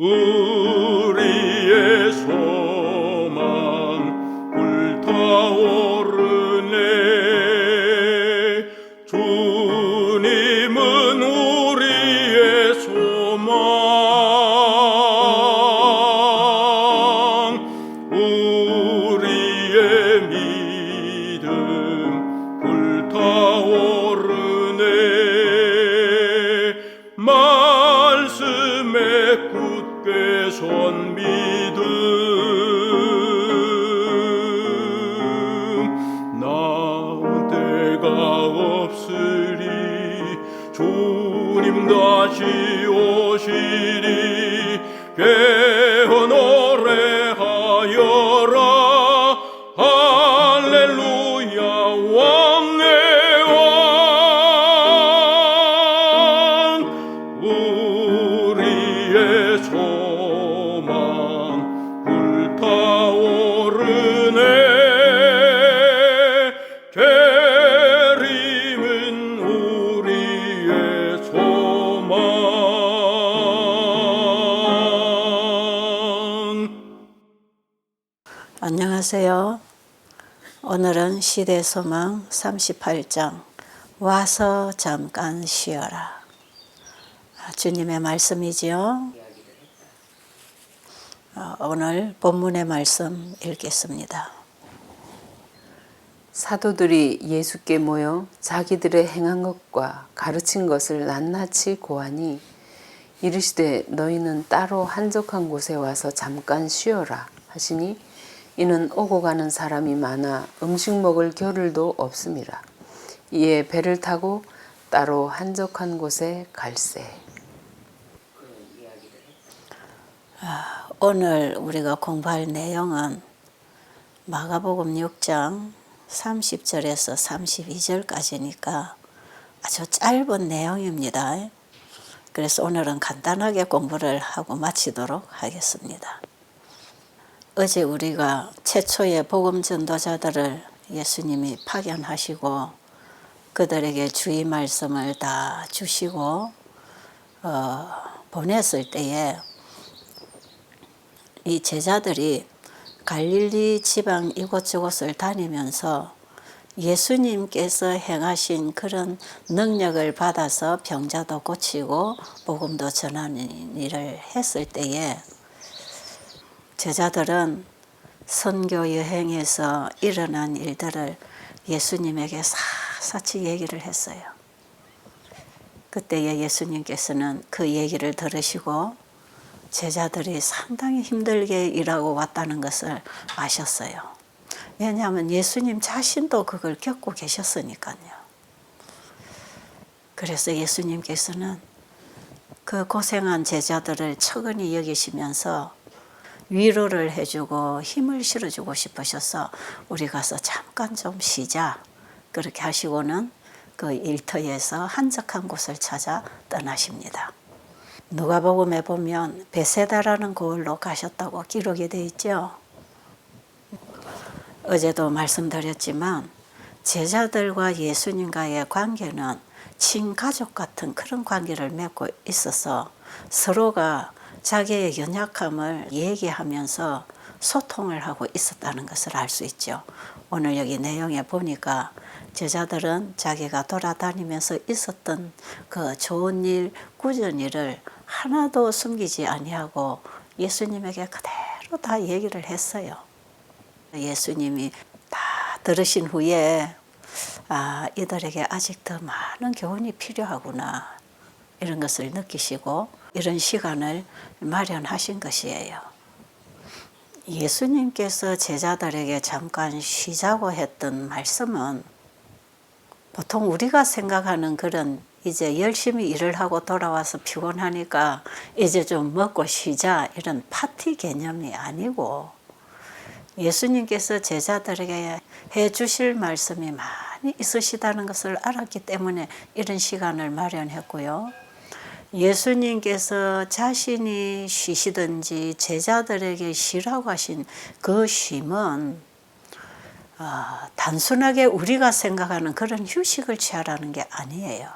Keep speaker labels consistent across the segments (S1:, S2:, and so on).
S1: 우리의 소망 불타오르네. 주님은 우리의 소망, 우리의 믿음 불타오르네. 말씀에 굳게 선 믿음, 나은 때가 없으리. 주님 다시 오시리. 깨어 노래하여라. 할렐루야. 왕의 왕, 우리의 소망 불타오르네. 재림은 우리의 소망.
S2: 안녕하세요. 오늘은 시대소망 38장 와서 잠깐 쉬어라. 주님의 말씀이지요. 오늘 본문의 말씀 읽겠습니다.
S3: 사도들이 예수께 모여 자기들의 행한 것과 가르친 것을 낱낱이 고하니 이르시되 너희는 따로 한적한 곳에 와서 잠깐 쉬어라 하시니 이는 오고 가는 사람이 많아 음식 먹을 겨를도 없음이라. 이에 배를 타고 따로 한적한 곳에 갈세.
S2: 오늘 우리가 공부할 내용은 마가복음 6장 30절에서 32절까지니까 아주 짧은 내용입니다. 그래서 오늘은 간단하게 공부를 하고 마치도록 하겠습니다. 어제 우리가 최초의 복음 전도자들을 예수님이 파견하시고 그들에게 주의 말씀을 다 주시고 보냈을 때에 이 제자들이 갈릴리 지방 이곳저곳을 다니면서 예수님께서 행하신 그런 능력을 받아서 병자도 고치고 복음도 전하는 일을 했을 때에 제자들은 선교 여행에서 일어난 일들을 예수님에게 샅샅이 얘기를 했어요. 그때에 예수님께서는 그 얘기를 들으시고 제자들이 상당히 힘들게 일하고 왔다는 것을 아셨어요. 왜냐하면 예수님 자신도 그걸 겪고 계셨으니까요. 그래서 예수님께서는 그 고생한 제자들을 측은히 여기시면서 위로를 해주고 힘을 실어주고 싶으셔서 우리 가서 잠깐 좀 쉬자 그렇게 하시고는 그 일터에서 한적한 곳을 찾아 떠나십니다. 누가복음에 보면 베세다라는 고을로 가셨다고 기록이 되어 있죠. 어제도 말씀드렸지만 제자들과 예수님과의 관계는 친가족 같은 그런 관계를 맺고 있어서 서로가 자기의 연약함을 얘기하면서 소통을 하고 있었다는 것을 알 수 있죠. 오늘 여기 내용에 보니까 제자들은 자기가 돌아다니면서 있었던 그 좋은 일, 꾸준 일을 하나도 숨기지 아니하고 예수님에게 그대로 다 얘기를 했어요. 예수님이 다 들으신 후에 이들에게 아직 더 많은 교훈이 필요하구나 이런 것을 느끼시고 이런 시간을 마련하신 것이에요. 예수님께서 제자들에게 잠깐 쉬자고 했던 말씀은 보통 우리가 생각하는 그런 이제 열심히 일을 하고 돌아와서 피곤하니까 이제 좀 먹고 쉬자 이런 파티 개념이 아니고 예수님께서 제자들에게 해 주실 말씀이 많이 있으시다는 것을 알았기 때문에 이런 시간을 마련했고요. 예수님께서 자신이 쉬시든지 제자들에게 쉬라고 하신 그 쉼은 단순하게 우리가 생각하는 그런 휴식을 취하라는 게 아니에요.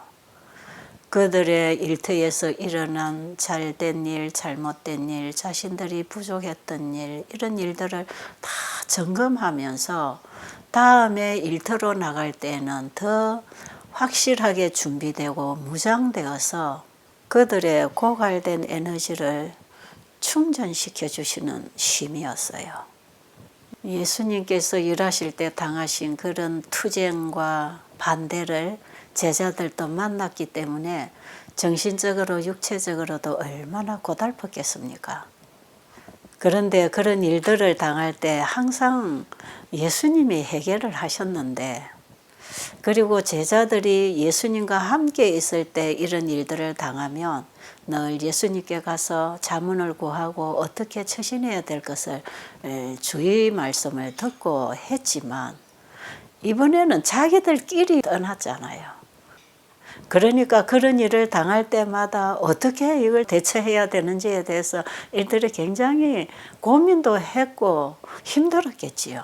S2: 그들의 일터에서 일어난 잘된 일, 잘못된 일, 자신들이 부족했던 일, 이런 일들을 다 점검하면서 다음에 일터로 나갈 때는 더 확실하게 준비되고 무장되어서 그들의 고갈된 에너지를 충전시켜 주시는 쉼이었어요. 예수님께서 일하실 때 당하신 그런 투쟁과 반대를 제자들도 만났기 때문에 정신적으로 육체적으로도 얼마나 고달팠겠습니까? 그런데 그런 일들을 당할 때 항상 예수님이 해결을 하셨는데, 그리고 제자들이 예수님과 함께 있을 때 이런 일들을 당하면 늘 예수님께 가서 자문을 구하고 어떻게 처신해야 될 것을 주의 말씀을 듣고 했지만, 이번에는 자기들끼리 떠났잖아요. 그러니까 그런 일을 당할 때마다 어떻게 이걸 대처해야 되는지에 대해서 이들이 굉장히 고민도 했고 힘들었겠지요.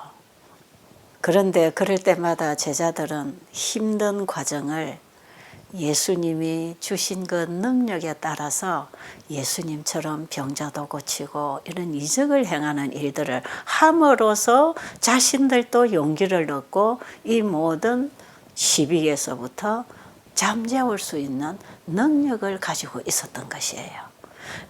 S2: 그런데 그럴 때마다 제자들은 힘든 과정을 예수님이 주신 그 능력에 따라서 예수님처럼 병자도 고치고 이런 이적을 행하는 일들을 함으로써 자신들도 용기를 얻고 이 모든 시비에서부터 잠재울 수 있는 능력을 가지고 있었던 것이에요.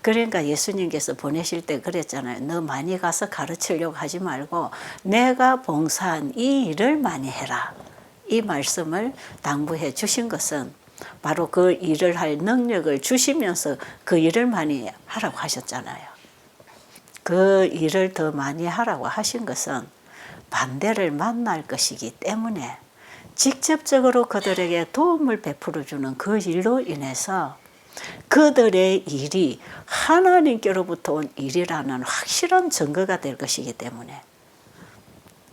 S2: 그러니까 예수님께서 보내실 때 그랬잖아요. 너 많이 가서 가르치려고 하지 말고 내가 봉사한 이 일을 많이 해라. 이 말씀을 당부해 주신 것은 바로 그 일을 할 능력을 주시면서 그 일을 많이 하라고 하셨잖아요. 그 일을 더 많이 하라고 하신 것은 반대를 만날 것이기 때문에 직접적으로 그들에게 도움을 베풀어 주는 그 일로 인해서 그들의 일이 하나님께로부터 온 일이라는 확실한 증거가 될 것이기 때문에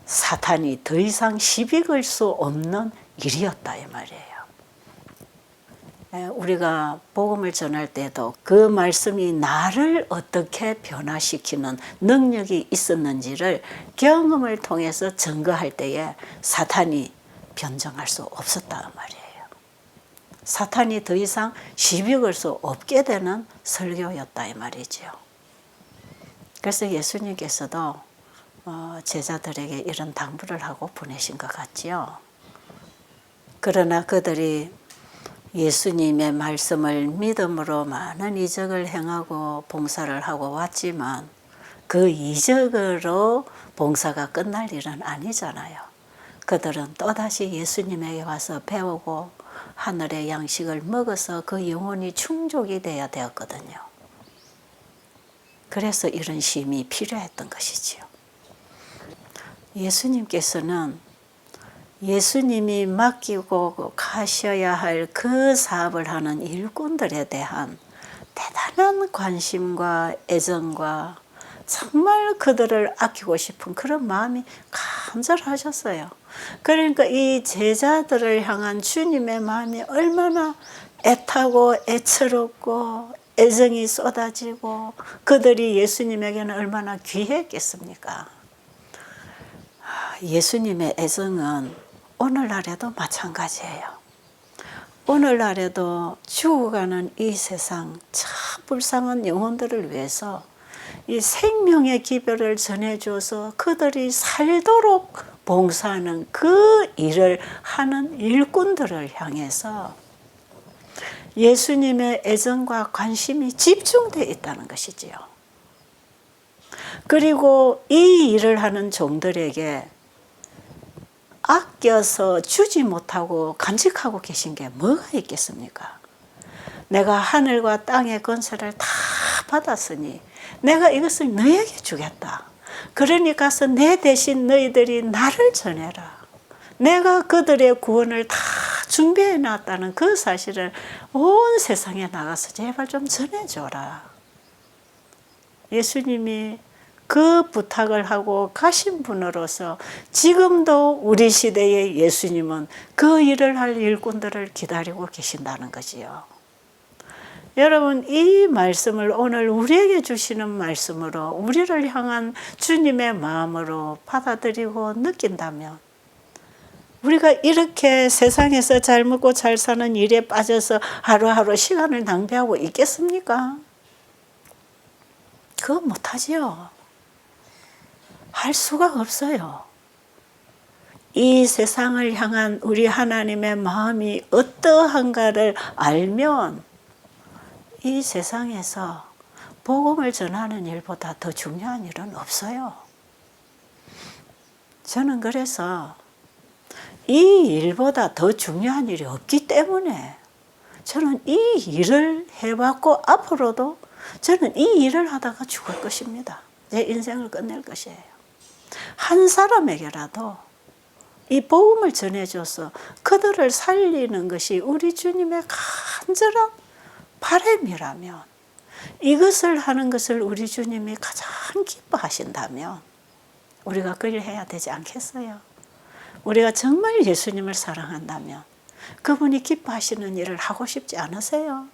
S2: 사탄이 더 이상 시비 걸 수 없는 일이었다 이 말이에요. 우리가 복음을 전할 때도 그 말씀이 나를 어떻게 변화시키는 능력이 있었는지를 경험을 통해서 증거할 때에 사탄이 변정할 수 없었다 말이에요. 사탄이 더 이상 시비 걸 수 없게 되는 설교였다 이 말이죠. 그래서 예수님께서도 제자들에게 이런 당부를 하고 보내신 것 같지요. 그러나 그들이 예수님의 말씀을 믿음으로 많은 이적을 행하고 봉사를 하고 왔지만 그 이적으로 봉사가 끝날 일은 아니잖아요. 그들은 또다시 예수님에게 와서 배우고 하늘의 양식을 먹어서 그 영혼이 충족이 돼야 되었거든요. 그래서 이런 쉼이 필요했던 것이지요. 예수님께서는 예수님이 맡기고 가셔야 할 그 사업을 하는 일꾼들에 대한 대단한 관심과 애정과 정말 그들을 아끼고 싶은 그런 마음이 간절하셨어요. 그러니까 이 제자들을 향한 주님의 마음이 얼마나 애타고 애처롭고 애정이 쏟아지고 그들이 예수님에게는 얼마나 귀했겠습니까? 예수님의 애정은 오늘날에도 마찬가지예요. 오늘날에도 죽어가는 이 세상 참 불쌍한 영혼들을 위해서 이 생명의 기별을 전해줘서 그들이 살도록 봉사하는 그 일을 하는 일꾼들을 향해서 예수님의 애정과 관심이 집중되어 있다는 것이지요. 그리고 이 일을 하는 종들에게 아껴서 주지 못하고 간직하고 계신 게 뭐가 있겠습니까? 내가 하늘과 땅의 권세를 다 받았으니 내가 이것을 너에게 주겠다. 그러니 가서 내 대신 너희들이 나를 전해라. 내가 그들의 구원을 다 준비해 놨다는 그 사실을 온 세상에 나가서 제발 좀 전해줘라. 예수님이 그 부탁을 하고 가신 분으로서 지금도 우리 시대의 예수님은 그 일을 할 일꾼들을 기다리고 계신다는 거지요. 여러분, 이 말씀을 오늘 우리에게 주시는 말씀으로 우리를 향한 주님의 마음으로 받아들이고 느낀다면 우리가 이렇게 세상에서 잘 먹고 잘 사는 일에 빠져서 하루하루 시간을 낭비하고 있겠습니까? 그거 못하지요. 할 수가 없어요. 이 세상을 향한 우리 하나님의 마음이 어떠한가를 알면 이 세상에서 복음을 전하는 일보다 더 중요한 일은 없어요. 저는 그래서 이 일보다 더 중요한 일이 없기 때문에 저는 이 일을 해왔고 앞으로도 저는 이 일을 하다가 죽을 것입니다. 제 인생을 끝낼 것이에요. 한 사람에게라도 이 복음을 전해줘서 그들을 살리는 것이 우리 주님의 간절한 바람이라면, 이것을 하는 것을 우리 주님이 가장 기뻐하신다면 우리가 그 일을 해야 되지 않겠어요? 우리가 정말 예수님을 사랑한다면 그분이 기뻐하시는 일을 하고 싶지 않으세요?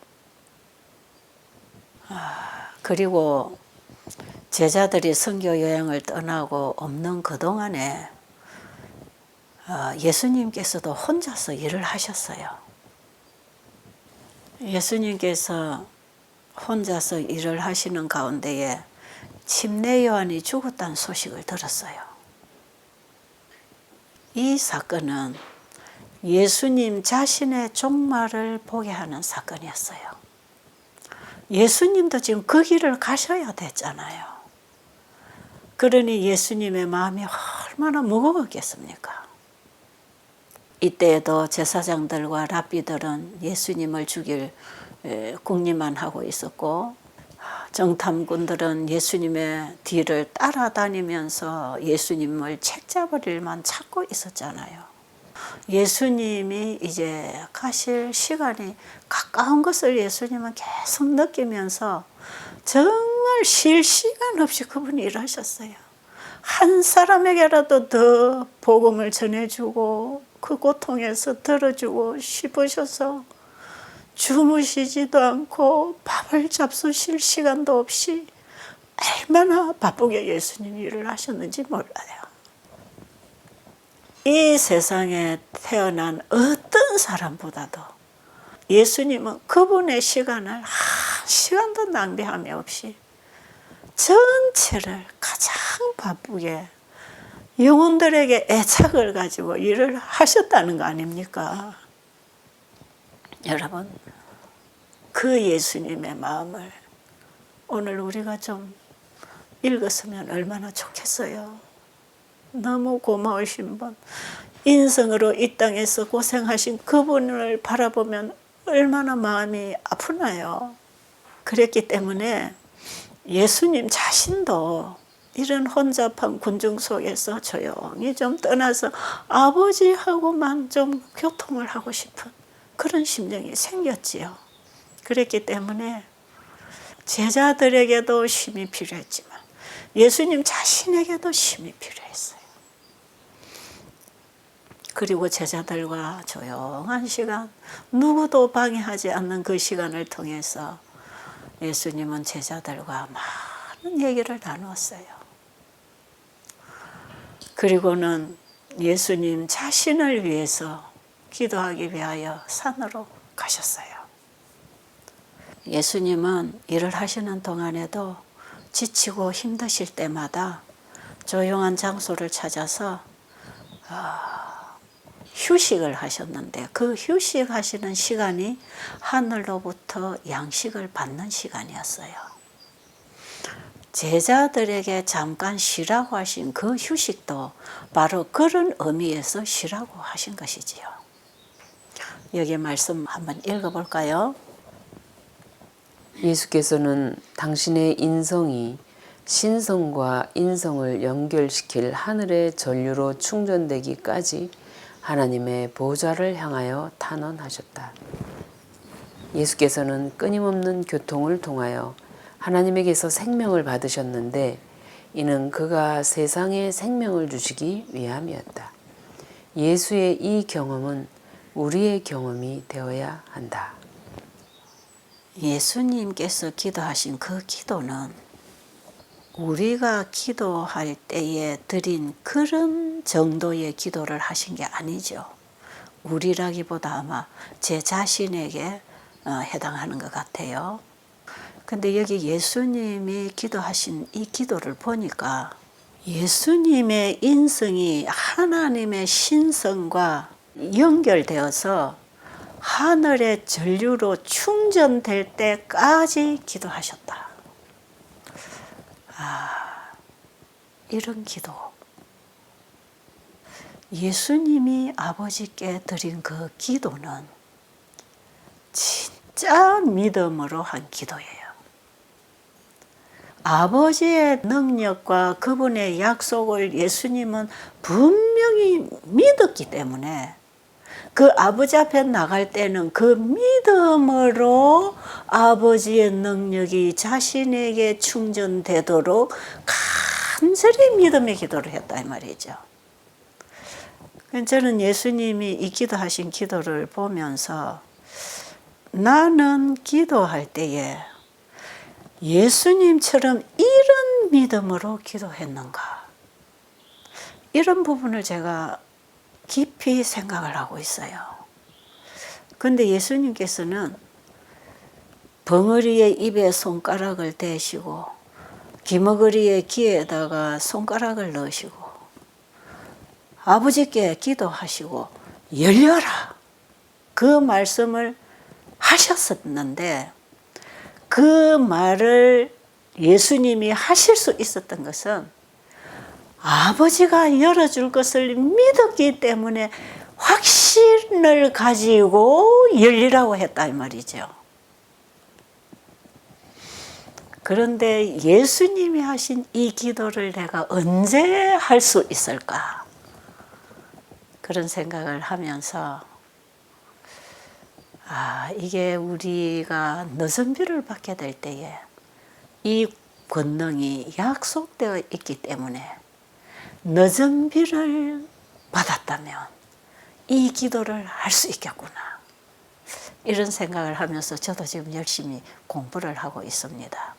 S2: 그리고 제자들이 선교 여행을 떠나고 없는 그동안에 예수님께서도 혼자서 일을 하셨어요. 예수님께서 혼자서 일을 하시는 가운데에 침례 요한이 죽었다는 소식을 들었어요. 이 사건은 예수님 자신의 종말을 보게 하는 사건이었어요. 예수님도 지금 그 길을 가셔야 됐잖아요. 그러니 예수님의 마음이 얼마나 무거웠겠습니까? 이때에도 제사장들과 랍비들은 예수님을 죽일 궁리만 하고 있었고, 정탐꾼들은 예수님의 뒤를 따라다니면서 예수님을 책잡을 일만 찾고 있었잖아요. 예수님이 이제 가실 시간이 가까운 것을 예수님은 계속 느끼면서 정말 쉴 시간 없이 그분이 일하셨어요. 한 사람에게라도 더 복음을 전해주고 그 고통에서 들어주고 싶으셔서 주무시지도 않고 밥을 잡수실 시간도 없이 얼마나 바쁘게 예수님이 일을 하셨는지 몰라요. 이 세상에 태어난 어떤 사람보다도 예수님은 그분의 시간을 한 시간도 낭비함이 없이 전체를 가장 바쁘게 영혼들에게 애착을 가지고 일을 하셨다는 거 아닙니까? 여러분, 그 예수님의 마음을 오늘 우리가 좀 읽었으면 얼마나 좋겠어요. 너무 고마우신 분, 인성으로 이 땅에서 고생하신 그분을 바라보면 얼마나 마음이 아프나요? 그랬기 때문에 예수님 자신도 이런 혼잡한 군중 속에서 조용히 좀 떠나서 아버지하고만 좀 교통을 하고 싶은 그런 심정이 생겼지요. 그랬기 때문에 제자들에게도 힘이 필요했지만 예수님 자신에게도 힘이 필요했어요. 그리고 제자들과 조용한 시간, 누구도 방해하지 않는 그 시간을 통해서 예수님은 제자들과 많은 얘기를 나누었어요. 그리고는 예수님 자신을 위해서 기도하기 위하여 산으로 가셨어요. 예수님은 일을 하시는 동안에도 지치고 힘드실 때마다 조용한 장소를 찾아서 휴식을 하셨는데, 그 휴식하시는 시간이 하늘로부터 양식을 받는 시간이었어요. 제자들에게 잠깐 쉬라고 하신 그 휴식도 바로 그런 의미에서 쉬라고 하신 것이지요. 여기 말씀 한번 읽어볼까요?
S3: 예수께서는 당신의 인성이 신성과 인성을 연결시킬 하늘의 전류로 충전되기까지 하나님의 보좌를 향하여 탄원하셨다. 예수께서는 끊임없는 교통을 통하여 하나님에게서 생명을 받으셨는데 이는 그가 세상에 생명을 주시기 위함이었다. 예수의 이 경험은 우리의 경험이 되어야 한다.
S2: 예수님께서 기도하신 그 기도는 우리가 기도할 때에 드린 그런 정도의 기도를 하신 게 아니죠. 우리라기보다 아마 제 자신에게 해당하는 것 같아요. 근데 여기 예수님이 기도하신 이 기도를 보니까 예수님의 인성이 하나님의 신성과 연결되어서 하늘의 전류로 충전될 때까지 기도하셨다. 이런 기도. 예수님이 아버지께 드린 그 기도는 진짜 믿음으로 한 기도예요. 아버지의 능력과 그분의 약속을 예수님은 분명히 믿었기 때문에 그 아버지 앞에 나갈 때는 그 믿음으로 아버지의 능력이 자신에게 충전되도록 간절히 믿음의 기도를 했다 이 말이죠. 저는 예수님이 이 기도하신 기도를 보면서 나는 기도할 때에 예수님처럼 이런 믿음으로 기도했는가? 이런 부분을 제가 깊이 생각을 하고 있어요. 그런데 예수님께서는 벙어리의 입에 손가락을 대시고 기머거리의 귀에다가 손가락을 넣으시고 아버지께 기도하시고 열려라 그 말씀을 하셨었는데 그 말을 예수님이 하실 수 있었던 것은 아버지가 열어줄 것을 믿었기 때문에 확신을 가지고 열리라고 했다 이 말이죠. 그런데 예수님이 하신 이 기도를 내가 언제 할 수 있을까? 그런 생각을 하면서 이게 우리가 늦은비를 받게 될 때에 이 권능이 약속되어 있기 때문에 늦은비를 받았다면 이 기도를 할 수 있겠구나. 이런 생각을 하면서 저도 지금 열심히 공부를 하고 있습니다.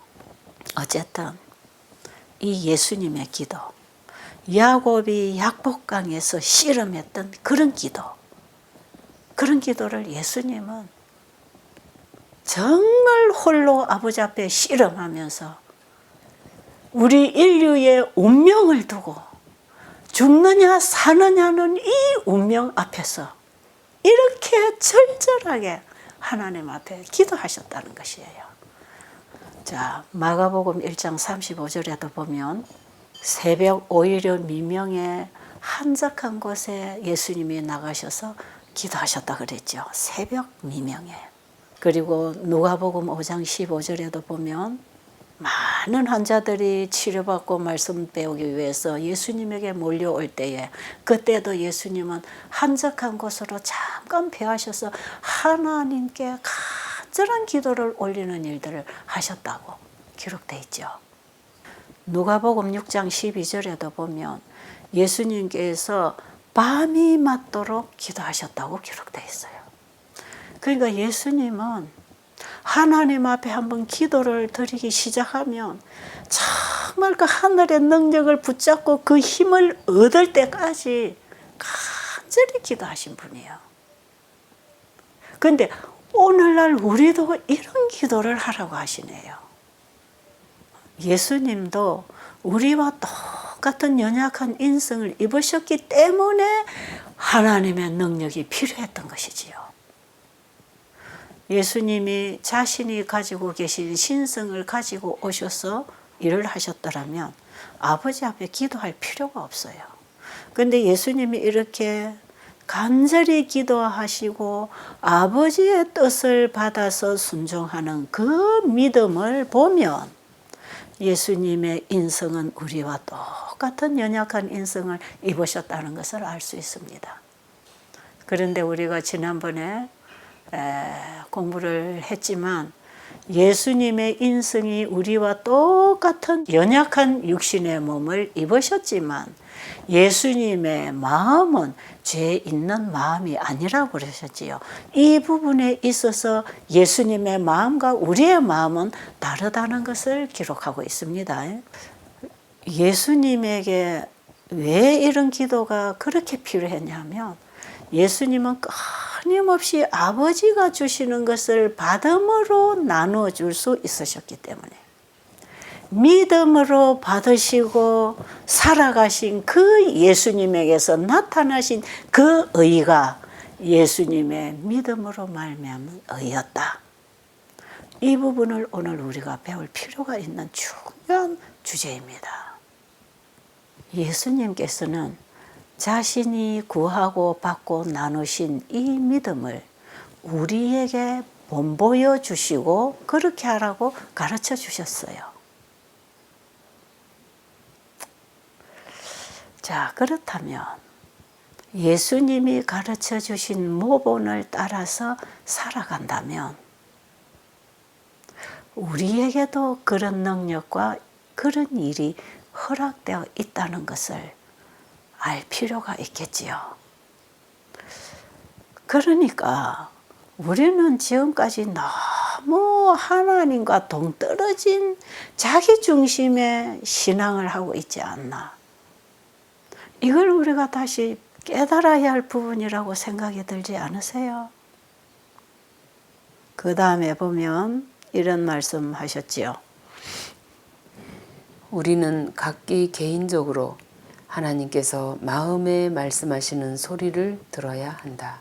S2: 어쨌든 이 예수님의 기도, 야곱이 약복강에서 씨름했던 그런 기도, 그런 기도를 예수님은 정말 홀로 아버지 앞에 씨름하면서 우리 인류의 운명을 두고 죽느냐 사느냐는 이 운명 앞에서 이렇게 절절하게 하나님 앞에 기도하셨다는 것이에요. 자, 마가복음 1장 35절에도 보면 새벽 오히려 미명에 한적한 곳에 예수님이 나가셔서 기도하셨다 그랬죠. 새벽 미명에. 그리고 누가복음 5장 15절에도 보면 많은 환자들이 치료받고 말씀 배우기 위해서 예수님에게 몰려올 때에 그때도 예수님은 한적한 곳으로 잠깐 피하셔서 하나님께 간절한 기도를 올리는 일들을 하셨다고 기록되어 있죠. 누가복음 6장 12절에도 보면 예수님께서 밤이 맞도록 기도하셨다고 기록되어 있어요. 그러니까 예수님은 하나님 앞에 한번 기도를 드리기 시작하면 정말 그 하늘의 능력을 붙잡고 그 힘을 얻을 때까지 간절히 기도하신 분이에요. 그런데 오늘날 우리도 이런 기도를 하라고 하시네요. 예수님도 우리와 똑같은 연약한 인성을 입으셨기 때문에 하나님의 능력이 필요했던 것이지요. 예수님이 자신이 가지고 계신 신성을 가지고 오셔서 일을 하셨더라면 아버지 앞에 기도할 필요가 없어요. 그런데 예수님이 이렇게 간절히 기도하시고 아버지의 뜻을 받아서 순종하는 그 믿음을 보면 예수님의 인성은 우리와 똑같은 연약한 인성을 입으셨다는 것을 알 수 있습니다. 그런데 우리가 지난번에 공부를 했지만 예수님의 인성이 우리와 똑같은 연약한 육신의 몸을 입으셨지만 예수님의 마음은 죄 있는 마음이 아니라고 그러셨지요. 이 부분에 있어서 예수님의 마음과 우리의 마음은 다르다는 것을 기록하고 있습니다. 예수님에게 왜 이런 기도가 그렇게 필요했냐면 예수님은 끊임없이 아버지가 주시는 것을 받음으로 나누어 줄 수 있으셨기 때문에 믿음으로 받으시고 살아가신 그 예수님에게서 나타나신 그 의가 예수님의 믿음으로 말미암은 의였다. 이 부분을 오늘 우리가 배울 필요가 있는 중요한 주제입니다. 예수님께서는 자신이 구하고 받고 나누신 이 믿음을 우리에게 본보여 주시고 그렇게 하라고 가르쳐 주셨어요. 자, 그렇다면 예수님이 가르쳐 주신 모본을 따라서 살아간다면 우리에게도 그런 능력과 그런 일이 허락되어 있다는 것을 알 필요가 있겠지요. 그러니까 우리는 지금까지 너무 하나님과 동떨어진 자기 중심의 신앙을 하고 있지 않나. 이걸 우리가 다시 깨달아야 할 부분이라고 생각이 들지 않으세요? 그 다음에 보면 이런 말씀 하셨지요.
S3: 우리는 각기 개인적으로 하나님께서 마음에 말씀하시는 소리를 들어야 한다.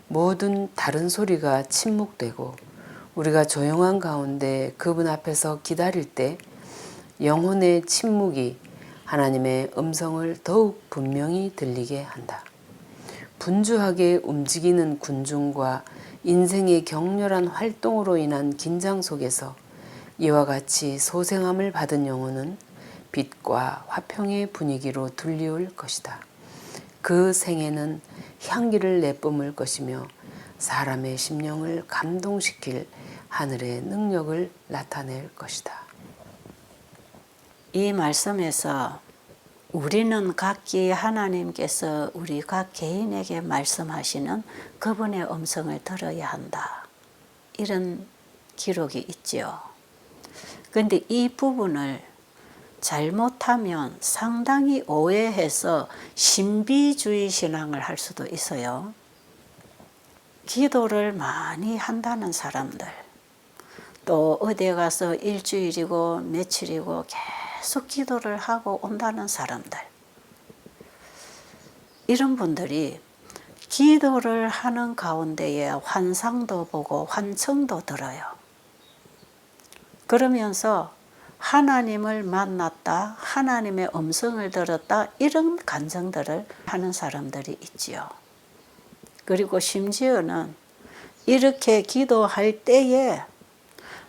S3: 모든 다른 소리가 침묵되고 우리가 조용한 가운데 그분 앞에서 기다릴 때 영혼의 침묵이 하나님의 음성을 더욱 분명히 들리게 한다. 분주하게 움직이는 군중과 인생의 격렬한 활동으로 인한 긴장 속에서 이와 같이 소생함을 받은 영혼은 빛과 화평의 분위기로 둘리울 것이다. 그 생애는 향기를 내뿜을 것이며 사람의 심령을 감동시킬 하늘의 능력을 나타낼 것이다.
S2: 이 말씀에서 우리는 각기 하나님께서 우리 각 개인에게 말씀하시는 그분의 음성을 들어야 한다. 이런 기록이 있지요. 그런데 이 부분을 잘못하면 상당히 오해해서 신비주의 신앙을 할 수도 있어요. 기도를 많이 한다는 사람들, 또 어디에 가서 일주일이고 며칠이고 계속 기도를 하고 온다는 사람들, 이런 분들이 기도를 하는 가운데에 환상도 보고 환청도 들어요. 그러면서 하나님을 만났다, 하나님의 음성을 들었다, 이런 간증들을 하는 사람들이 있지요. 그리고 심지어는 이렇게 기도할 때에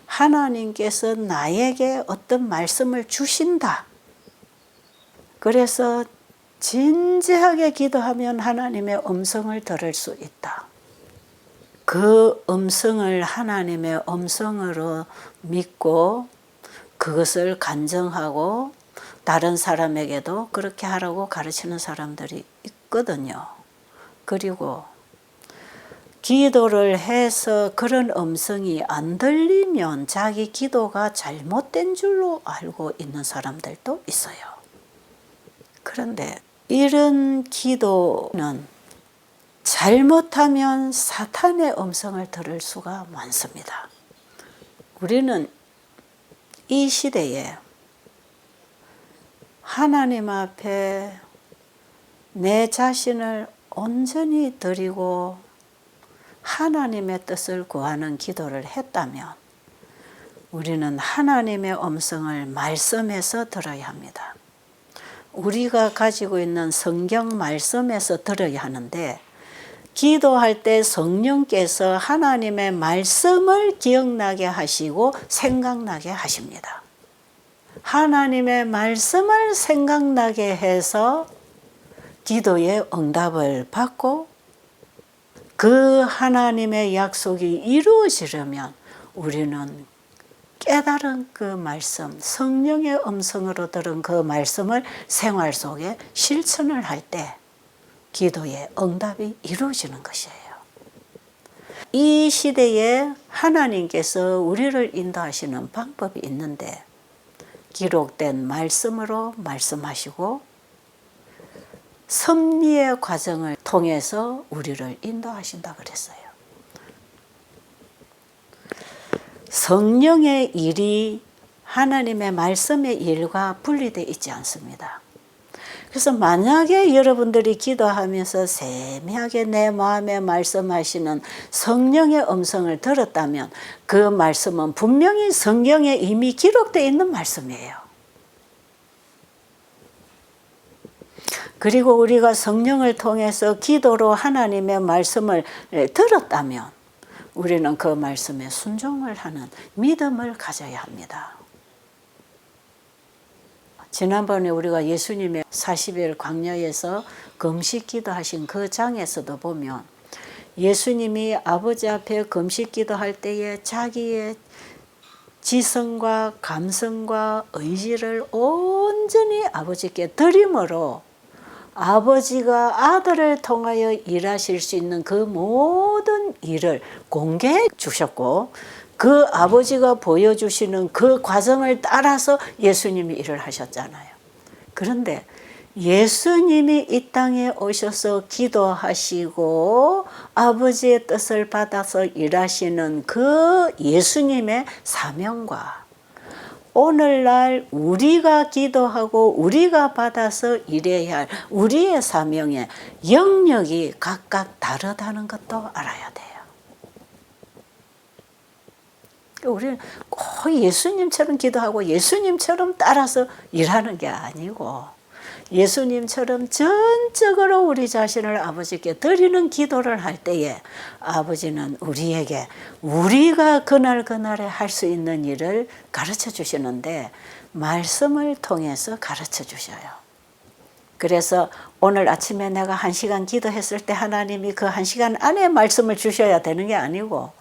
S2: 하나님께서 나에게 어떤 말씀을 주신다. 그래서 진지하게 기도하면 하나님의 음성을 들을 수 있다. 그 음성을 하나님의 음성으로 믿고 그것을 간증하고 다른 사람에게도 그렇게 하라고 가르치는 사람들이 있거든요. 그리고 기도를 해서 그런 음성이 안 들리면 자기 기도가 잘못된 줄로 알고 있는 사람들도 있어요. 그런데 이런 기도는 잘못하면 사탄의 음성을 들을 수가 많습니다. 우리는 이 시대에 하나님 앞에 내 자신을 온전히 드리고 하나님의 뜻을 구하는 기도를 했다면 우리는 하나님의 음성을 말씀에서 들어야 합니다. 우리가 가지고 있는 성경 말씀에서 들어야 하는데 기도할 때 성령께서 하나님의 말씀을 기억나게 하시고 생각나게 하십니다. 하나님의 말씀을 생각나게 해서 기도의 응답을 받고 그 하나님의 약속이 이루어지려면 우리는 깨달은 그 말씀, 성령의 음성으로 들은 그 말씀을 생활 속에 실천을 할 때 기도의 응답이 이루어지는 것이에요. 이 시대에 하나님께서 우리를 인도하시는 방법이 있는데 기록된 말씀으로 말씀하시고 섭리의 과정을 통해서 우리를 인도하신다 그랬어요. 성령의 일이 하나님의 말씀의 일과 분리되어 있지 않습니다. 그래서 만약에 여러분들이 기도하면서 세미하게 내 마음에 말씀하시는 성령의 음성을 들었다면 그 말씀은 분명히 성경에 이미 기록되어 있는 말씀이에요. 그리고 우리가 성령을 통해서 기도로 하나님의 말씀을 들었다면 우리는 그 말씀에 순종을 하는 믿음을 가져야 합니다. 지난번에 우리가 예수님의 40일 광야에서 금식 기도하신 그 장에서도 보면 예수님이 아버지 앞에 금식 기도할 때에 자기의 지성과 감성과 의지를 온전히 아버지께 드림으로 아버지가 아들을 통하여 일하실 수 있는 그 모든 일을 공개해 주셨고 그 아버지가 보여주시는 그 과정을 따라서 예수님이 일을 하셨잖아요. 그런데 예수님이 이 땅에 오셔서 기도하시고 아버지의 뜻을 받아서 일하시는 그 예수님의 사명과 오늘날 우리가 기도하고 우리가 받아서 일해야 할 우리의 사명의 영역이 각각 다르다는 것도 알아야 돼요. 우리는 꼭 예수님처럼 기도하고 예수님처럼 따라서 일하는 게 아니고 예수님처럼 전적으로 우리 자신을 아버지께 드리는 기도를 할 때에 아버지는 우리에게 우리가 그날그날에 할 수 있는 일을 가르쳐 주시는데 말씀을 통해서 가르쳐 주셔요. 그래서 오늘 아침에 내가 1시간 기도했을 때 하나님이 그 1시간 안에 말씀을 주셔야 되는 게 아니고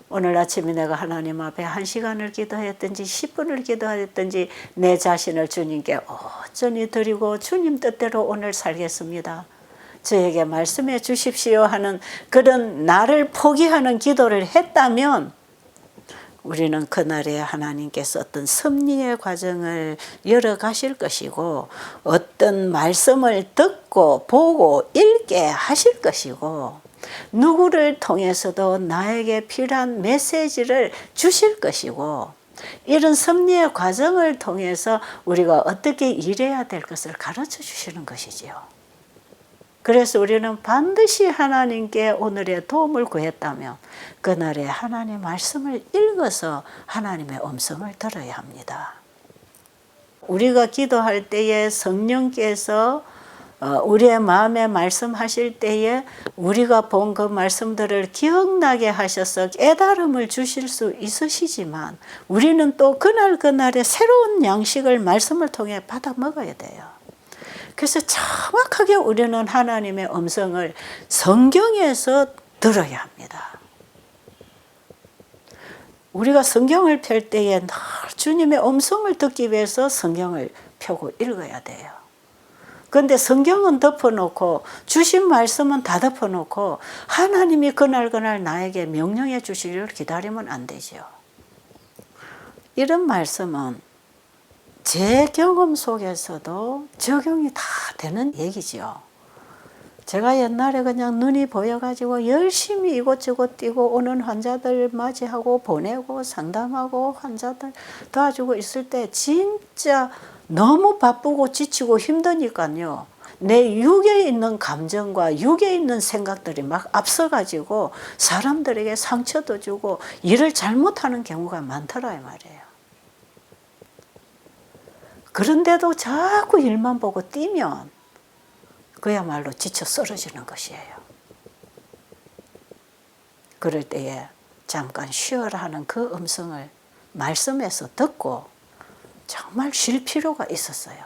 S2: 오늘 아침에 내가 하나님 앞에 1시간을 기도했든지 10분을 기도했든지 내 자신을 주님께 온전히 드리고 주님 뜻대로 오늘 살겠습니다. 저에게 말씀해 주십시오 하는 그런 나를 포기하는 기도를 했다면 우리는 그날에 하나님께서 어떤 섭리의 과정을 열어가실 것이고 어떤 말씀을 듣고 보고 읽게 하실 것이고 누구를 통해서도 나에게 필요한 메시지를 주실 것이고 이런 섭리의 과정을 통해서 우리가 어떻게 일해야 될 것을 가르쳐 주시는 것이지요. 그래서 우리는 반드시 하나님께 오늘의 도움을 구했다면 그날에 하나님의 말씀을 읽어서 하나님의 음성을 들어야 합니다. 우리가 기도할 때에 성령께서 우리의 마음에 말씀하실 때에 우리가 본 그 말씀들을 기억나게 하셔서 깨달음을 주실 수 있으시지만 우리는 또 그날그날의 새로운 양식을 말씀을 통해 받아 먹어야 돼요. 그래서 정확하게 우리는 하나님의 음성을 성경에서 들어야 합니다. 우리가 성경을 펼 때에 늘 주님의 음성을 듣기 위해서 성경을 펴고 읽어야 돼요. 그런데 성경은 덮어놓고 주신 말씀은 다 덮어놓고 하나님이 그날 나에게 명령해 주시기를 기다리면 안 되죠. 이런 말씀은 제 경험 속에서도 적용이 다 되는 얘기죠. 제가 옛날에 그냥 눈이 보여가지고 열심히 이곳저곳 뛰고 오는 환자들 맞이하고 보내고 상담하고 환자들 도와주고 있을 때 진짜 너무 바쁘고 지치고 힘드니까요. 내 육에 있는 감정과 육에 있는 생각들이 막 앞서가지고 사람들에게 상처도 주고 일을 잘못하는 경우가 많더라 이 말이에요. 그런데도 자꾸 일만 보고 뛰면 그야말로 지쳐 쓰러지는 것이에요. 그럴 때에 잠깐 쉬어라 하는 그 음성을 말씀에서 듣고 정말 쉴 필요가 있었어요.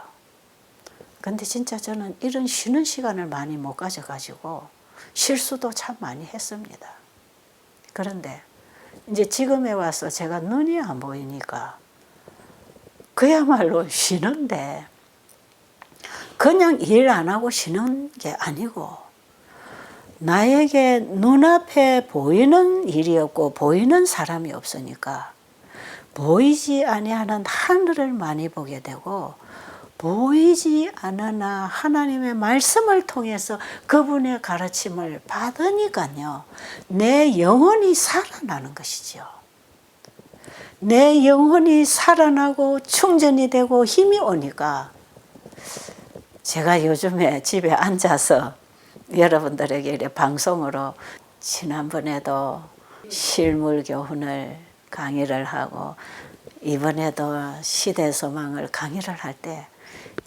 S2: 근데 진짜 저는 이런 쉬는 시간을 많이 못 가져가지고 실수도 참 많이 했습니다. 그런데 이제 지금에 와서 제가 눈이 안 보이니까 그야말로 쉬는데 그냥 일 안 하고 쉬는 게 아니고 나에게 눈앞에 보이는 일이 없고 보이는 사람이 없으니까 보이지 아니하는 하늘을 많이 보게 되고 보이지 않으나 하나님의 말씀을 통해서 그분의 가르침을 받으니까요. 내 영혼이 살아나는 것이죠. 내 영혼이 살아나고 충전이 되고 힘이 오니까 제가 요즘에 집에 앉아서 여러분들에게 이렇게 방송으로 지난번에도 실물 교훈을 강의를 하고 이번에도 시대소망을 강의를 할 때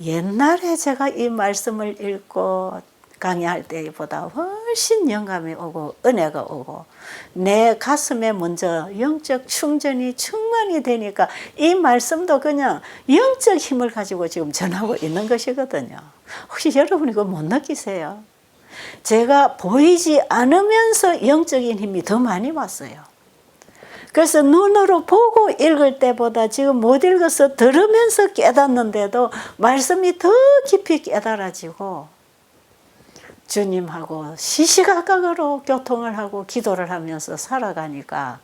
S2: 옛날에 제가 이 말씀을 읽고 강의할 때보다 훨씬 영감이 오고 은혜가 오고 내 가슴에 먼저 영적 충전이 충만이 되니까 이 말씀도 그냥 영적 힘을 가지고 지금 전하고 있는 것이거든요. 혹시 여러분 이거 못 느끼세요? 제가 보이지 않으면서 영적인 힘이 더 많이 왔어요. 그래서 눈으로 보고 읽을 때보다 지금 못 읽어서 들으면서 깨닫는데도 말씀이 더 깊이 깨달아지고 주님하고 시시각각으로 교통을 하고 기도를 하면서 살아가니까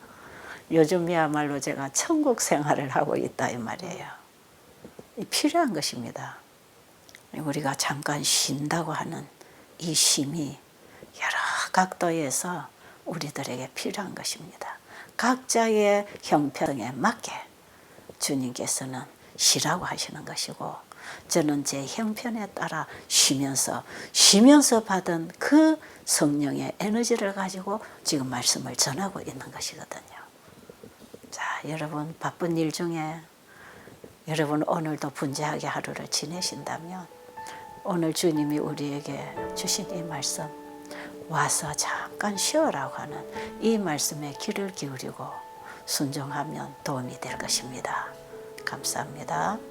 S2: 요즘이야말로 제가 천국 생활을 하고 있다 이 말이에요. 필요한 것입니다. 우리가 잠깐 쉰다고 하는 이 쉼이 여러 각도에서 우리들에게 필요한 것입니다. 각자의 형편에 맞게 주님께서는 쉬라고 하시는 것이고 저는 제 형편에 따라 쉬면서 받은 그 성령의 에너지를 가지고 지금 말씀을 전하고 있는 것이거든요. 자, 여러분 바쁜 일 중에 여러분 오늘도 분주하게 하루를 지내신다면 오늘 주님이 우리에게 주신 이 말씀 와서 잠깐 쉬어라고 하는 이 말씀에 귀를 기울이고 순종하면 도움이 될 것입니다. 감사합니다.